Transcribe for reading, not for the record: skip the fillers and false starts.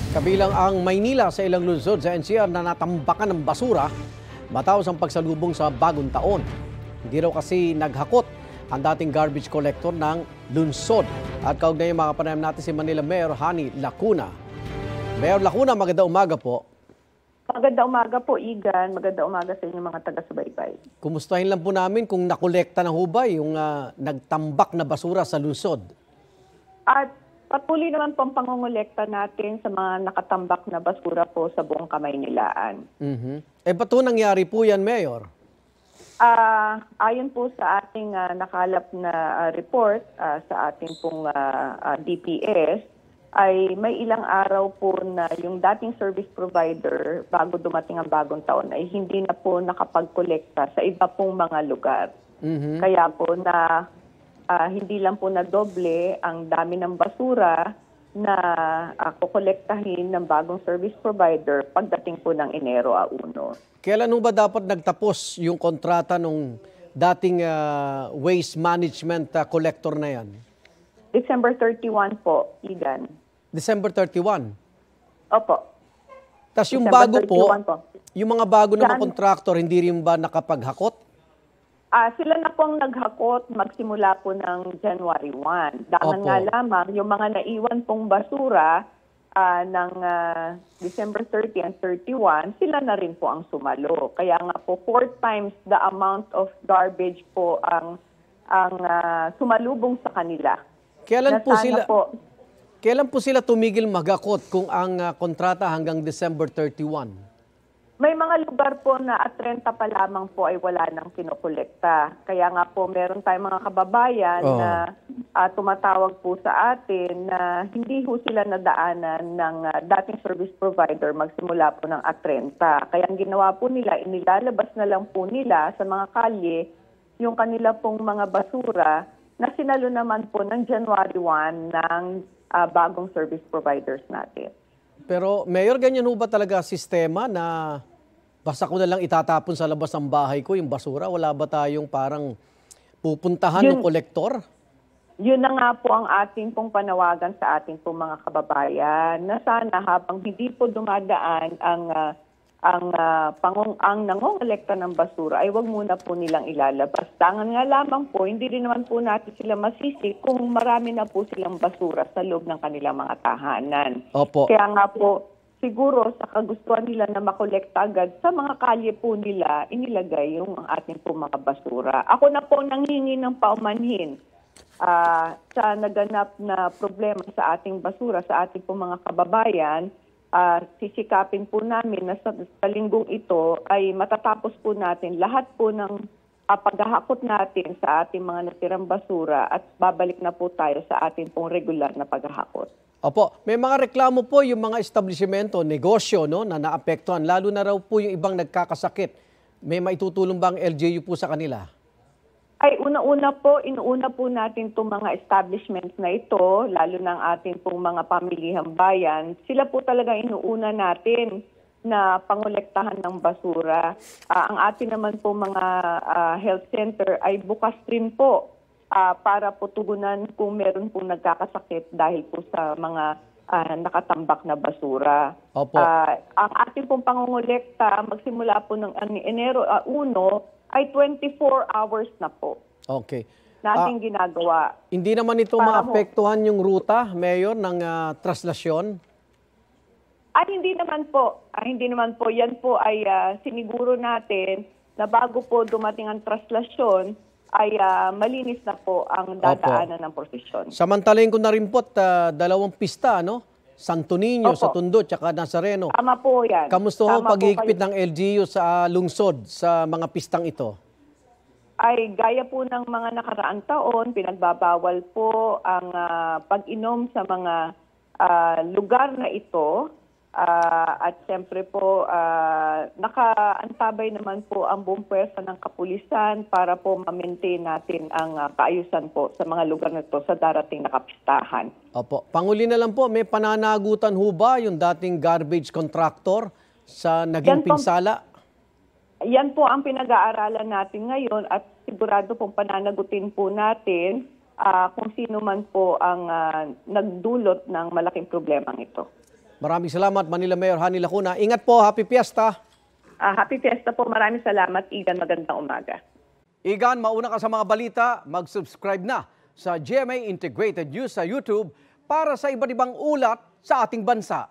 Kabilang ang Maynila sa ilang lungsod sa NCR na natambakan ng basura matapos ang pagsalubong sa bagong taon. Hindi raw kasi naghakot ang dating garbage collector ng lungsod. At kaugnay mga panayam natin si Manila Mayor Hani Lacuna. Mayor Lacuna, magandang umaga po. Magandang umaga po, Igan. Magandang umaga sa inyong mga taga-subaybay. Kumustahin lang po namin kung nakolekta ng hubay yung nagtambak na basura sa lungsod. At patuloy naman po ang pangongolekta natin sa mga nakatambak na basura po sa buong Kamaynilaan. Ba't po nangyari po yan, Mayor? Ayon po sa ating nakalap na report sa ating pong DPS, ay may ilang araw po na yung dating service provider bago dumating ang bagong taon ay hindi na po nakapag-kolekta sa iba pong mga lugar. Kaya po na hindi lang po na doble ang dami ng basura na kukolektahin ng bagong service provider pagdating po ng Enero 1. Kailan ba dapat nagtapos yung kontrata nung dating waste management collector na yan? December 31 po, Igan. December 31? Opo. Tapos yung bago po, yung mga bago na mga Yan. kontraktor, hindi rin ba nakapaghakot? Sila na pong naghakot magsimula po ng January 1. Daman Opo. nga lamang, yung mga naiwan pong basura ng December 30 and 31, sila na rin po ang sumalo. Kaya nga po, 4 times the amount of garbage po ang sumalubong sa kanila. Kailan po sila tumigil maghakot kung ang kontrata hanggang December 31? May mga lugar po na at 30 pa lamang po ay wala nang kinokolekta. Kaya nga po meron tayong mga kababayan na tumatawag po sa atin na hindi ho sila nadaanan ng dating service provider magsimula po ng at 30. Kaya ang ginawa po nila, inilalabas na lang po nila sa mga kalye yung kanila pong mga basura na sinalo naman po ng January 1 ng bagong service providers natin. Pero Mayor, ganyan ho ba talaga sistema na basta ko na lang itatapon sa labas ng bahay ko yung basura? Wala ba tayong parang pupuntahan ng kolektor? Yun na nga po ang ating pong panawagan sa ating pong mga kababayan na sana habang hindi po dumadaan ang nangongolekta ng basura ay wag muna po nilang ilalabas. Tangan nga lamang po, hindi rin naman po natin sila masisi kung marami na po silang basura sa loob ng kanilang mga tahanan. Opo. Kaya nga po, siguro sa kagustuhan nila na makolekta agad, sa mga kalye po nila inilagay yung ating po mga basura. Ako na po nanghingi ng paumanhin sa naganap na problema sa ating basura, sa ating po mga kababayan. Sisikapin po namin na sa linggong ito ay matatapos po natin lahat po ng paghahakot natin sa ating mga natirang basura at babalik na po tayo sa ating pong regular na paghahakot. Opo, may mga reklamo po yung mga establishmento, negosyo no, na naapektuhan, lalo na raw po yung ibang nagkakasakit. May maitutulong ba ang LGU po sa kanila? Ay, inuuna po natin itong mga establishments na ito, lalo ng ating pong mga pamilihang bayan. Sila po talaga inuuna natin na pangolektahan ng basura. Ang atin naman po mga health center ay bukas rin po para po tugunan kung meron pong nagkakasakit dahil po sa mga nakatambak na basura. Opo. Ang ating pong pangongolekta magsimula po ng Enero 1 ay 24 hours na po. Okay. Nating ginagawa. Hindi naman ito maapektuhan yung ruta, Mayor, ng traslasyon? Hindi naman po. Hindi naman po. Yan po ay siniguro natin na bago po dumating ang traslasyon, ay malinis na po ang dadaanan ng prosesyon. Samantalahin ko na rin po, dalawang pista, no? Santo Niño sa Tondo, tsaka Nazareno. Tama po yan. Kamusta ho paghihigpit ng LGU sa lungsod sa mga pistang ito? Ay gaya po ng mga nakaraang taon, pinagbabawal po ang pag-inom sa mga lugar na ito. At siyempre po, nakaantabay naman po ang buong pwersa ng kapulisan para po ma-maintain natin ang kaayusan po sa mga lugar na ito sa darating na kapistahan. Opo. Panguli na lang po, may pananagutan ho ba yung dating garbage contractor sa naging pinsala? Yan po ang pinag-aaralan natin ngayon at sigurado pong pananagutin po natin kung sino man po ang nagdulot ng malaking problemang ito. Maraming salamat, Manila Mayor Hani Lacuna. Ingat po, happy fiesta. Happy Fiesta po. Maraming salamat, Igan. Magandang umaga. Igan, mauna ka sa mga balita, mag-subscribe na sa GMA Integrated News sa YouTube para sa iba't ibang ulat sa ating bansa.